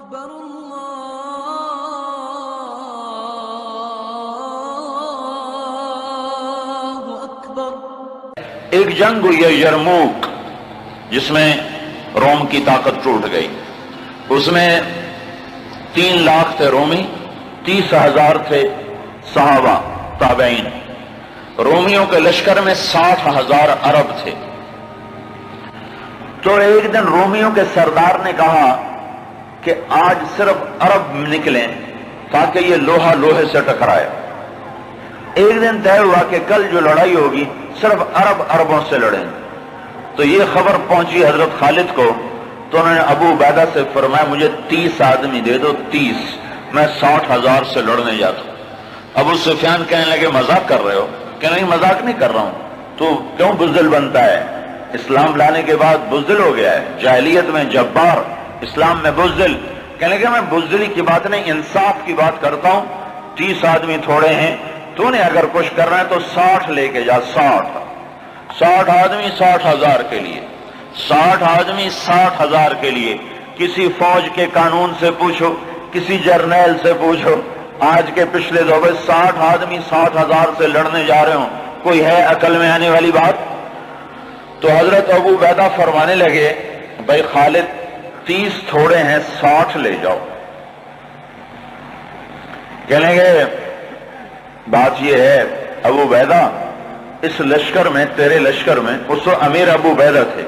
أكبر الله أكبر۔ ایک جنگ ہوئی ہے یرموک، جس میں روم کی طاقت ٹوٹ گئی۔ اس میں 3 لاکھ تھے رومی، 30,000 تھے صحابہ تابعین۔ رومیوں کے لشکر میں 60,000 عرب تھے۔ تو ایک دن رومیوں کے سردار نے کہا کہ آج صرف عرب نکلیں تاکہ یہ لوہا لوہے سے ٹکرائے۔ ایک دن طے ہوا کہ کل جو لڑائی ہوگی صرف عرب عربوں سے لڑیں۔ تو یہ خبر پہنچی حضرت خالد کو، تو انہوں نے ابو عبیدہ سے فرمایا مجھے 30 آدمی دے دو، 30، میں 60,000 سے لڑنے جاتا ہوں۔ ابو سفیان کہنے لگے مذاق کر رہے ہو؟ کہ نہیں مذاق نہیں کر رہا ہوں، تو کیوں بزدل بنتا ہے؟ اسلام لانے کے بعد بزدل ہو گیا ہے، جاہلیت میں جبار، اسلام میں بزدل۔ کہنے لگے میں بزدلی کی بات نہیں، انصاف کی بات کرتا ہوں۔ 30 آدمی تھوڑے ہیں، تو نے اگر کچھ کرنا ہے تو 60 لے کے جا، 60 آدمی 60,000 کے لیے، 60 آدمی 60,000 کے لیے۔ کسی فوج کے قانون سے پوچھو، کسی جرنیل سے پوچھو، آج کے پچھلے دور میں 60 آدمی 60,000 سے لڑنے جا رہے ہوں، کوئی ہے عقل میں آنے والی بات؟ تو حضرت ابو عبیدہ فرمانے لگے بھائی خالد 30 تھوڑے ہیں، 60 لے جاؤ۔ کہنے گے بات یہ ہے ابو عبیدہ، اس لشکر میں، تیرے لشکر میں، اس وقت امیر ابو عبیدہ تھے،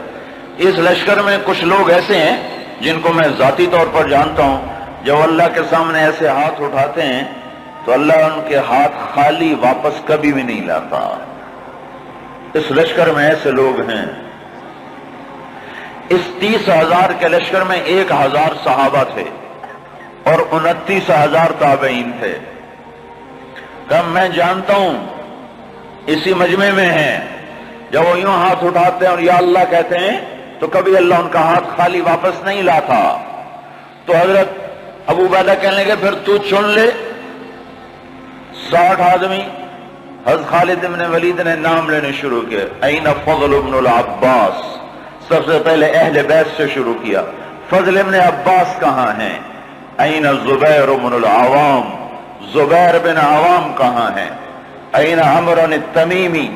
اس لشکر میں کچھ لوگ ایسے ہیں جن کو میں ذاتی طور پر جانتا ہوں، جب اللہ کے سامنے ایسے ہاتھ اٹھاتے ہیں تو اللہ ان کے ہاتھ خالی واپس کبھی بھی نہیں لاتا۔ اس لشکر میں ایسے لوگ ہیں۔ اس 30,000 کے لشکر میں 1,000 صحابہ تھے اور 29,000 تابعین تھے۔ کہ میں جانتا ہوں اسی مجمع میں ہیں، جب وہ یوں ہاتھ اٹھاتے ہیں اور یا اللہ کہتے ہیں تو کبھی اللہ ان کا ہاتھ خالی واپس نہیں لاتا۔ تو حضرت ابو عبیدہ کہنے لگے پھر تو چن لے 60 آدمی۔ حضرت خالد بن ولید نے نام لینے شروع کیا، این فضل بن العباس، سب سے پہلے اہل بیت سے شروع کیا، فضل بن عباس کہاں ہیں؟ این زبیر بن العوام، زبیر بن عوام کہاں ہیں؟ این عمر التمیمی،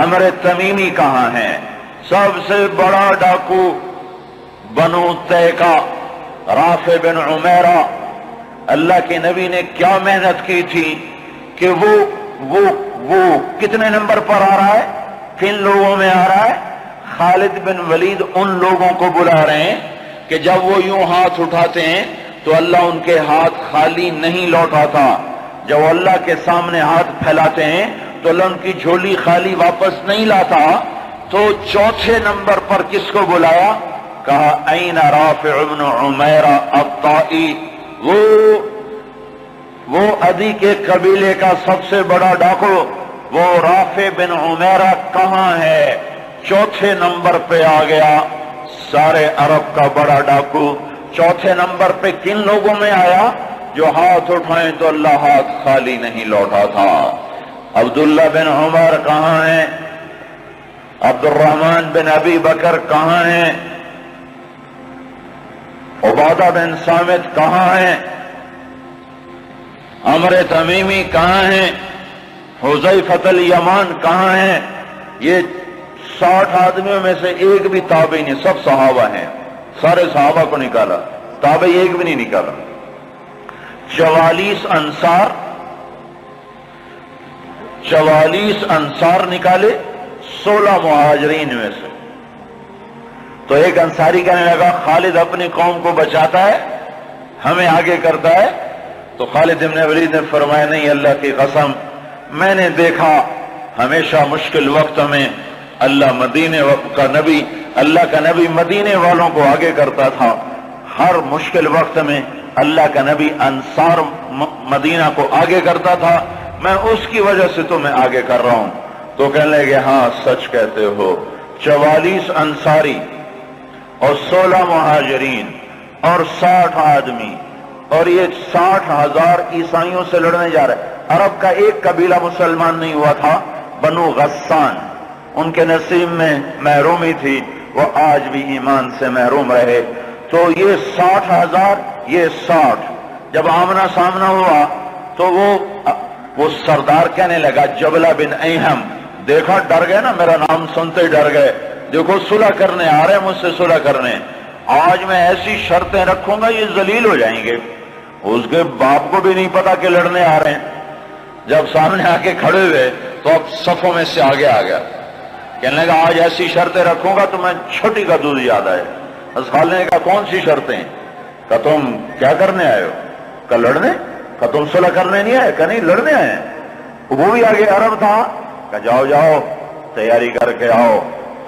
عمر التمیمی کہاں ہیں؟ سب سے بڑا ڈاکو بنو تیکا، رافع بن عمیرہ۔ اللہ کے نبی نے کیا محنت کی تھی کہ وہ کتنے نمبر پر آ رہا ہے، کن لوگوں میں آ رہا ہے؟ خالد بن ولید ان لوگوں کو بلا رہے ہیں کہ جب وہ یوں ہاتھ اٹھاتے ہیں تو اللہ ان کے ہاتھ خالی نہیں لوٹاتا، جب اللہ کے سامنے ہاتھ پھیلاتے ہیں تو اللہ ان کی جھولی خالی واپس نہیں لاتا۔ تو چوتھے نمبر پر کس کو بلایا؟ کہا این رافع بن عمیرہ الطائی، وہ عدی کے قبیلے کا سب سے بڑا ڈاکو، وہ رافع بن عمیرہ کہاں ہے؟ چوتھے نمبر پہ آ گیا، سارے عرب کا بڑا ڈاکو۔ چوتھے نمبر پہ کن لوگوں میں آیا؟ جو ہاتھ اٹھائیں تو اللہ ہاتھ خالی نہیں لوٹا تھا۔ عبداللہ بن عمر کہاں ہیں؟ عبد الرحمن بن ابی بکر کہاں ہیں؟ عبادہ بن صامت کہاں ہیں؟ عمر تمیمی کہاں ہیں؟ حذیفۃ الیمان کہاں ہیں؟ یہ 60 آدمیوں میں سے ایک بھی تابعی نہیں، سب صحابہ ہیں، سارے صحابہ کو نکالا، تابعی ایک بھی نہیں نکالا۔ 44 انصار نکالے 16 مہاجرین میں سے۔ تو ایک انصاری کہنے لگا خالد اپنی قوم کو بچاتا ہے، ہمیں آگے کرتا ہے۔ تو خالد بن ولید نے فرمایا نہیں، اللہ کی قسم میں نے دیکھا ہمیشہ مشکل وقت میں اللہ کا نبی مدینے والوں کو آگے کرتا تھا، ہر مشکل وقت میں اللہ کا نبی انصار مدینہ کو آگے کرتا تھا، میں اس کی وجہ سے تمہیں آگے کر رہا ہوں۔ تو کہنے لگے ہاں سچ کہتے ہو۔ 44 انصاری اور 16 مہاجرین اور 60 آدمی، اور یہ 60,000 عیسائیوں سے لڑنے جا رہے۔ عرب کا ایک قبیلہ مسلمان نہیں ہوا تھا، بنو غسان، ان کے نصیب میں محرومی تھی، وہ آج بھی ایمان سے محروم رہے۔ تو یہ 60,000 یہ 60. جب آمنا سامنا ہوا تو وہ سردار کہنے لگا جبلہ بن ایہم، دیکھا ڈر گئے نا، میرا نام سنتے ہی ڈر گئے، دیکھو صلح کرنے آ رہے ہیں، مجھ سے صلح کرنے، آج میں ایسی شرطیں رکھوں گا یہ ذلیل ہو جائیں گے. اس کے باپ کو بھی نہیں پتا کہ لڑنے آ رہے ہیں. جب سامنے آ کے کھڑے ہوئے تو اب صفوں میں سے آگے آ گیا، کہنے لگا آج ایسی شرطیں رکھوں گا تو میں چھوٹی کا دودھ یاد آئے. خالد نے کہا کون سی شرطیں؟ کہ تم کیا کرنے آئے ہو؟ کہ لڑنے. کہ تم صلح کرنے نہیں آئے؟ کہ نہیں لڑنے آئے ہیں. وہ بھی آگے عرب تھا، کہ جاؤ جاؤ تیاری کر کے آؤ.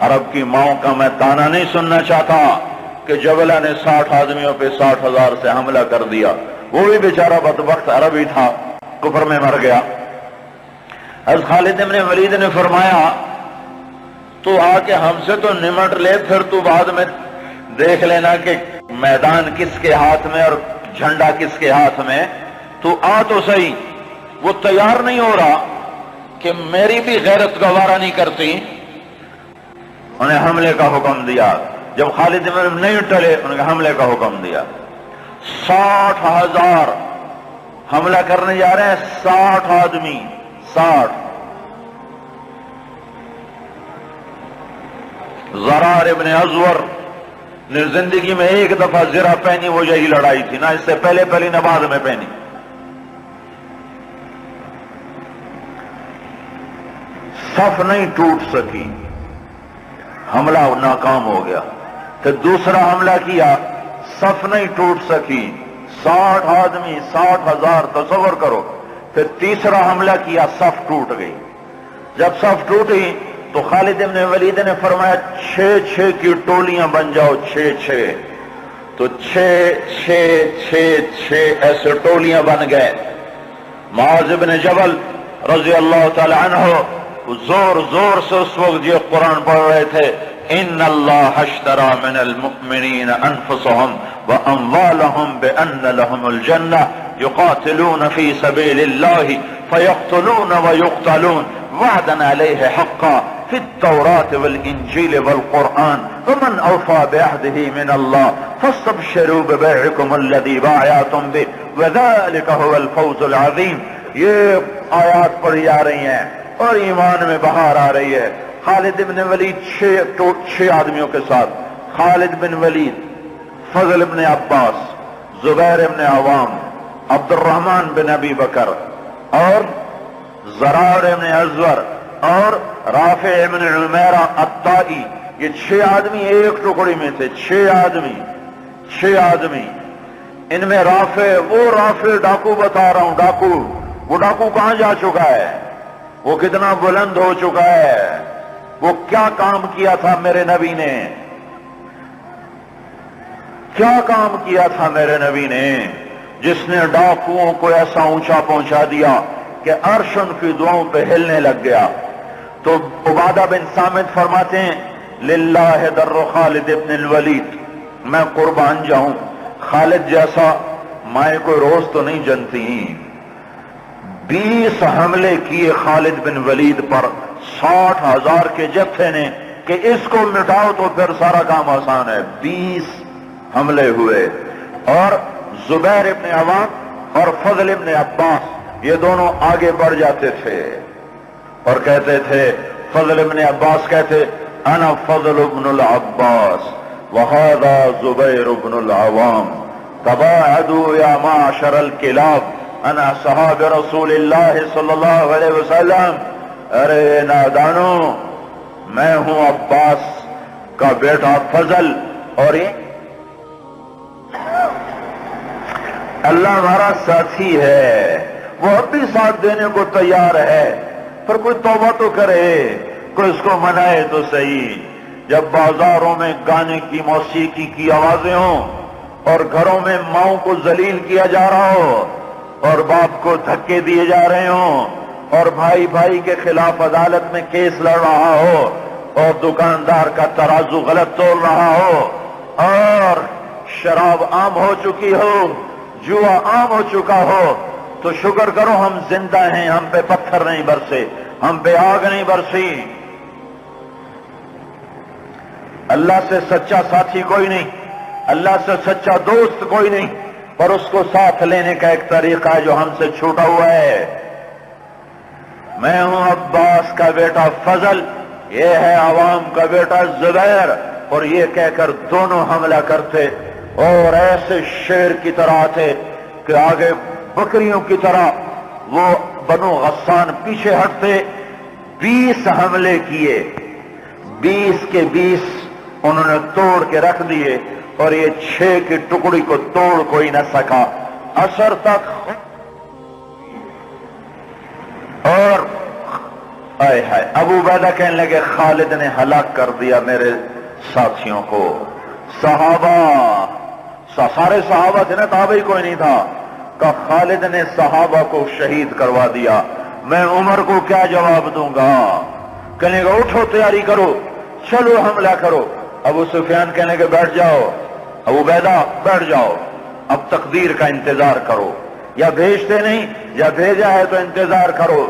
عرب کی ماؤں کا میں تانا نہیں سننا چاہتا کہ جبلہ نے 60 آدمیوں پہ 60,000 سے حملہ کر دیا. وہ بھی بیچارہ بدبخت عربی تھا، کفر میں مر گیا. حضرت خالد بن ولید نے فرمایا تو آ کے ہم سے تو نمٹ لے، پھر تو بعد میں دیکھ لینا کہ میدان کس کے ہاتھ میں اور جھنڈا کس کے ہاتھ میں. تو آ تو صحیح. وہ تیار نہیں ہو رہا کہ میری بھی غیرت گوارا نہیں کرتی. انہیں حملے کا حکم دیا. جب خالد بن نہیں ٹلے انہوں نے حملے کا حکم دیا. 60,000 حملہ کرنے جا رہے ہیں، 60 آدمی، 60. زرار ابن ازور نے زندگی میں ایک دفعہ زرہ پہنی، وہ یہی لڑائی تھی، نہ اس سے پہلے پہلی نہ بعد میں پہنی. صف نہیں ٹوٹ سکی، حملہ ناکام ہو گیا. پھر دوسرا حملہ کیا، صف نہیں ٹوٹ سکی، 60 آدمی، 60,000، تصور کرو. پھر تیسرا حملہ کیا، صف ٹوٹ گئی. جب صف ٹوٹی تو خالد بن ولید نے فرمایا 6 کی ٹولیاں بن جاؤ، 6 تو 6 ایسے ٹولیاں بن گئے. معاذ بن جبل رضی اللہ تعالی عنہ زور زور سے اس وقت یہ قرآن پڑھ رہے تھے، ان اللہ اشترى من المؤمنین انفسهم واموالهم بان لهم الجنہ یقاتلون فی سبیل اللہ فیقتلون ویقتلون وعدا علیہ حقا فی التوراة والانجیل والقرآن ومن اوفى بعهده من اللہ فاستبشروا ببيعكم الذی بايعتم به وذلك هو الفوز العظیم. یہ آیات پڑھی جا رہی ہیں اور ایمان میں بہار آ رہی ہے. خالد بن ولید 6 آدمیوں کے ساتھ، خالد بن ولید، فضل بن عباس، زبیر بن عوام، عبد الرحمن بن ابی بکر اور زرار بن ازور اور رافع بن عمیرہ الطائی. یہ 6 آدمی ایک ٹکڑی میں تھے. 6 آدمی. ان میں رافع، وہ رافع ڈاکو بتا رہا ہوں، ڈاکو. وہ ڈاکو کہاں جا چکا ہے؟ وہ کتنا بلند ہو چکا ہے؟ وہ کیا کام کیا تھا میرے نبی نے؟ کیا کام کیا تھا میرے نبی نے جس نے ڈاکوؤں کو ایسا اونچا پہنچا دیا کہ عرش ان کی دعاؤں پہ ہلنے لگ گیا. تو عبادہ بن صامت فرماتے ہیں للہ در خالد ابن الولید، میں قربان جاؤں، خالد جیسا مائیں کوئی روز تو نہیں جنتی. 20 حملے کیے خالد بن ولید پر 60,000 کے جتھے نے کہ اس کو مٹاؤ تو پھر سارا کام آسان ہے. 20 حملے ہوئے. اور زبیر ابن عوام اور فضل ابن عباس یہ دونوں آگے بڑھ جاتے تھے اور کہتے تھے، فضل ابن عباس کہتے انا فضل ابن العباس وہذا زبیر ابن العوام تباعدوا یا معشر الکلاب انا صحاب رسول اللہ صلی اللہ علیہ وسلم. ارے نادانو، میں ہوں عباس کا بیٹا فضل، اور یہ اللہ ہمارا ساتھی ہے، وہ اب بھی ساتھ دینے کو تیار ہے. پر کوئی توبہ تو کرے، کوئی اس کو منائے تو صحیح. جب بازاروں میں گانے کی، موسیقی کی آوازیں ہوں اور گھروں میں ماؤں کو ذلیل کیا جا رہا ہو اور باپ کو دھکے دیے جا رہے ہوں اور بھائی بھائی کے خلاف عدالت میں کیس لڑ رہا ہو اور دکاندار کا ترازو غلط تول رہا ہو اور شراب عام ہو چکی ہو، جوا عام ہو چکا ہو، تو شکر کرو ہم زندہ ہیں، ہم پہ پتھر نہیں برسے، ہم پہ آگ نہیں برسی. اللہ سے سچا ساتھی کوئی نہیں، اللہ سے سچا دوست کوئی نہیں. پر اس کو ساتھ لینے کا ایک طریقہ ہے جو ہم سے چھوٹا ہوا ہے. میں ہوں عباس کا بیٹا فضل، یہ ہے عوام کا بیٹا زبیر، اور یہ کہہ کر دونوں حملہ کرتے اور ایسے شیر کی طرح تھے کہ آگے بکریوں کی طرح وہ بنو غسان پیچھے ہٹتے. 20 حملے کیے، 20 کے 20 انہوں نے توڑ کے رکھ دیے، اور یہ 6 کی ٹکڑی کو توڑ کوئی نہ سکا. عصر تک اور آئے ہائے ابو عبیدہ کہنے لگے خالد نے ہلاک کر دیا میرے ساتھیوں کو. صحابہ سارے صحابہ تھے نا، تابعی کوئی نہیں تھا. کہ خالد نے صحابہ کو شہید کروا دیا، میں عمر کو کیا جواب دوں گا؟ کہنے گا اٹھو تیاری کرو، چلو حملہ کرو. ابو سفیان کہنے کے بیٹھ جاؤ، ابو عبیدہ بیٹھ جاؤ، اب تقدیر کا انتظار کرو. یا بھیجتے نہیں، یا بھیجا ہے تو انتظار کرو.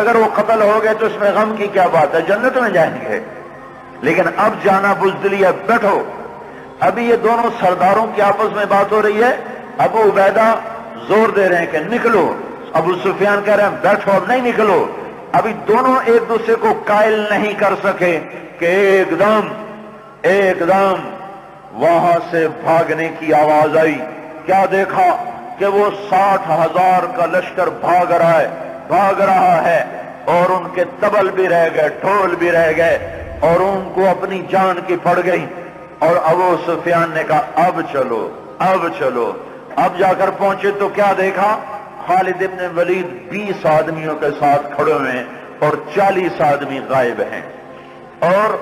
اگر وہ قتل ہو گئے تو اس میں غم کی کیا بات ہے، جنت میں جائیں گے. لیکن اب جانا بزدلی ہے، بیٹھو. ابھی یہ دونوں سرداروں کی آپس میں بات ہو رہی ہے. ابو عبیدہ زور دے رہے ہیں کہ نکلو، ابو سفیان کہہ رہے ہیں بیٹھو اب نہیں نکلو. ابھی دونوں ایک دوسرے کو قائل نہیں کر سکے کہ ایک دم وہاں سے بھاگنے کی آواز آئی. کیا دیکھا کہ وہ 60,000 کا لشکر بھاگ رہا ہے، اور ان کے طبل بھی رہ گئے، ڈھول بھی رہ گئے، اور ان کو اپنی جان کی پڑ گئی. اور ابو سفیان نے کہا اب چلو. اب جا کر پہنچے تو کیا دیکھا؟ خالد ابن ولید 20 آدمیوں کے ساتھ کھڑے ہوئے ہیں اور 40 آدمی غائب ہیں. اور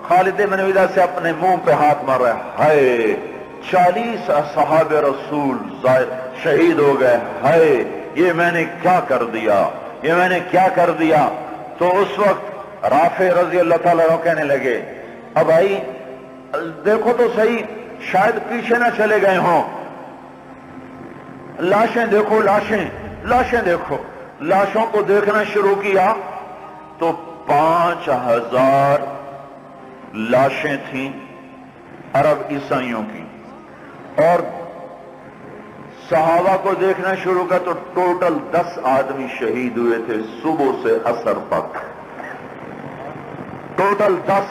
خالد ابن ولید سے اپنے منہ پہ ہاتھ مار رہا ہے، ہائے 40 اصحاب رسول شہید ہو گئے، ہائے یہ میں نے کیا کر دیا. تو اس وقت رافع رضی اللہ تعالیٰ عنہ کہنے لگے اب بھائی دیکھو تو صحیح، شاید پیچھے نہ چلے گئے ہوں. لاشیں دیکھو، لاشیں دیکھو. لاشوں کو دیکھنا شروع کیا تو 5,000 لاشیں تھیں عرب عیسائیوں کی، اور صحابہ کو دیکھنا شروع کیا تو ٹوٹل 10 آدمی شہید ہوئے تھے صبح سے عصر تک، ٹوٹل 10.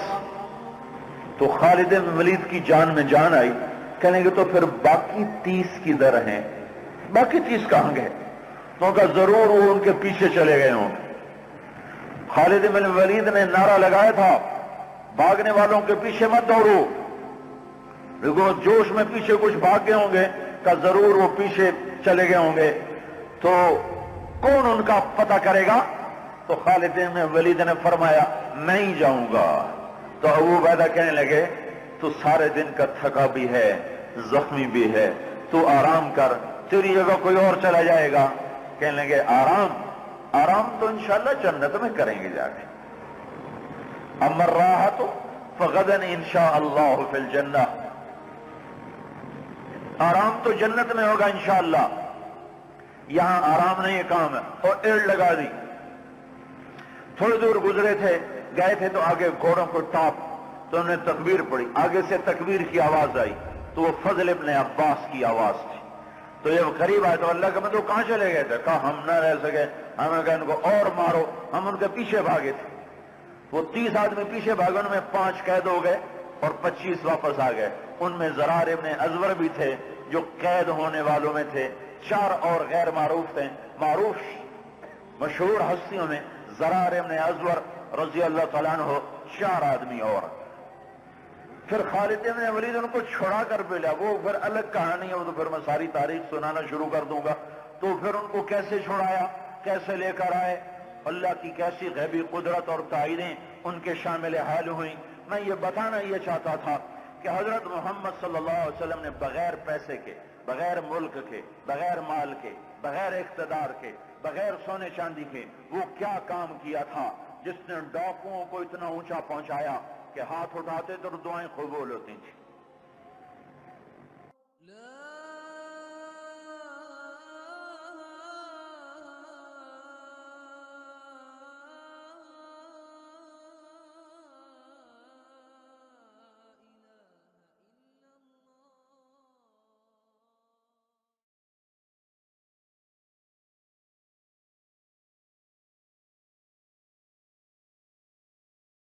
تو خالد بن ولید کی جان میں جان آئی. کہنے گے تو پھر باقی 30 کدھر ہیں؟ باقی 30 کہاں گئے؟ تو کہا ضرور وہ ان کے پیچھے چلے گئے ہوں. خالد بن ولید نے نعرہ لگایا تھا بھاگنے والوں کے پیچھے مت دوڑو، دیکھو جوش میں پیچھے کچھ بھاگ گئے ہوں گے، کہ ضرور وہ پیچھے چلے گئے ہوں گے، تو کون ان کا پتہ کرے گا؟ تو خالد بن ولید نے فرمایا میں ہی جاؤں گا. تو ابو عبیدہ کہنے لگے تو سارے دن کا تھکا بھی ہے، زخمی بھی ہے، تو آرام کر، تیری جگہ کوئی اور چلا جائے گا. کہنے لگے آرام تو انشاءاللہ جنت میں کریں گے جا کے. اما الراحۃ فغدا انشاءاللہ فی الجنہ، آرام تو جنت میں ہوگا انشاءاللہ. یہاں آرام نہیں، کام ہے. اور ایڑ لگا دی. تھوڑی دور گزرے تھے، گئے تھے تو آگے گھوڑوں کو ٹاپ، تو انہوں نے تکبیر پڑھی. آگے سے تکبیر کی آواز آئی تو وہ فضل ابن عباس کی آواز تھی. تو جب قریب آئے تو اللہ کے بندو کہاں چلے گئے تھے؟ کہا ہم نہ رہ سکے، ہمیں کہا ان کو اور مارو. ہم ان کے پیچھے بھاگے تھے. وہ 30 آدمی پیچھے بھاگے، ان میں 5 قید ہو گئے اور 25 واپس آ گئے. ان میں زرار ابن ازور بھی تھے جو قید ہونے والوں میں تھے. 4 اور غیر معروف تھے. معروف مشہور ہستیوں میں زرار ابن ازور رضی اللہ تعالیٰ عنہ، 4 آدمی اور. پھر خالد بن ولید ان کو چھڑا کر بھیجا. وہ پھر الگ کہانی ہے، وہ تو پھر میں ساری تاریخ سنانا شروع کر دوں گا. تو پھر ان کو کیسے چھڑایا، کیسے لے کر آئے، اللہ کی کیسی غیبی قدرت اور تعینیں ان کے شامل حال ہوئیں. میں یہ بتانا یہ چاہتا تھا کہ حضرت محمد صلی اللہ علیہ وسلم نے بغیر پیسے کے، بغیر ملک کے، بغیر مال کے، بغیر اقتدار کے، بغیر سونے چاندی کے وہ کیا کام کیا تھا جس نے ڈاکوؤں کو اتنا اونچا پہنچایا کہ ہاتھ اٹھاتے تو دعائیں قبول ہوتی تھیں.